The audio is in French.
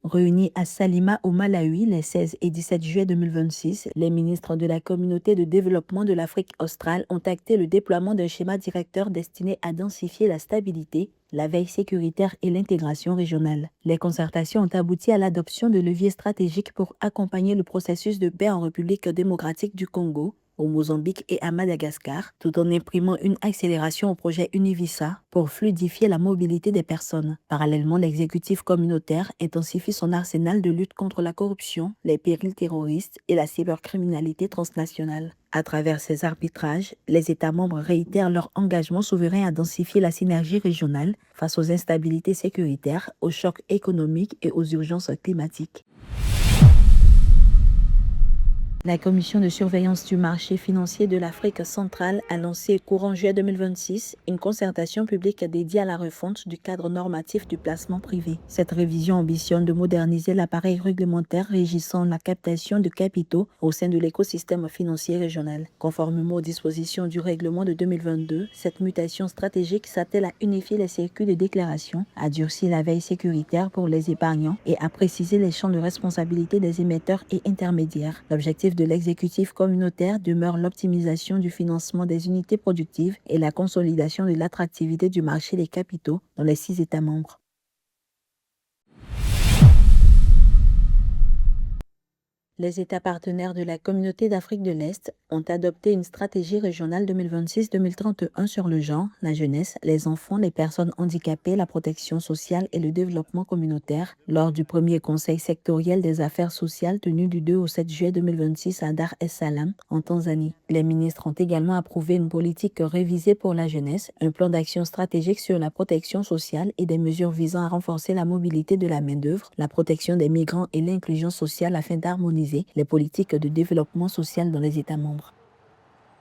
Réunis à Salima au Malawi les 16 et 17 juillet 2026, les ministres de la Communauté de développement de l'Afrique australe ont acté le déploiement d'un schéma directeur destiné à densifier la stabilité, la veille sécuritaire et l'intégration régionale. Les concertations ont abouti à l'adoption de leviers stratégiques pour accompagner le processus de paix en République démocratique du Congo, au Mozambique et à Madagascar, tout en imprimant une accélération au projet Univisa pour fluidifier la mobilité des personnes. Parallèlement, l'exécutif communautaire intensifie son arsenal de lutte contre la corruption, les périls terroristes et la cybercriminalité transnationale. À travers ces arbitrages, les États membres réitèrent leur engagement souverain à densifier la synergie régionale face aux instabilités sécuritaires, aux chocs économiques et aux urgences climatiques. La Commission de surveillance du marché financier de l'Afrique centrale a lancé courant juillet 2026 une concertation publique dédiée à la refonte du cadre normatif du placement privé. Cette révision ambitionne de moderniser l'appareil réglementaire régissant la captation de capitaux au sein de l'écosystème financier régional. Conformément aux dispositions du règlement de 2022, cette mutation stratégique s'attelle à unifier les circuits de déclaration, à durcir la veille sécuritaire pour les épargnants et à préciser les champs de responsabilité des émetteurs et intermédiaires. L'objectif de l'exécutif communautaire demeure l'optimisation du financement des unités productives et la consolidation de l'attractivité du marché des capitaux dans les 6 États membres. Les États partenaires de la Communauté d'Afrique de l'Est ont adopté une stratégie régionale 2026-2031 sur le genre, la jeunesse, les enfants, les personnes handicapées, la protection sociale et le développement communautaire lors du premier conseil sectoriel des affaires sociales tenu du 2 au 7 juillet 2026 à Dar es Salaam, en Tanzanie. Les ministres ont également approuvé une politique révisée pour la jeunesse, un plan d'action stratégique sur la protection sociale et des mesures visant à renforcer la mobilité de la main-d'œuvre, la protection des migrants et l'inclusion sociale afin d'harmoniser les politiques de développement social dans les États membres.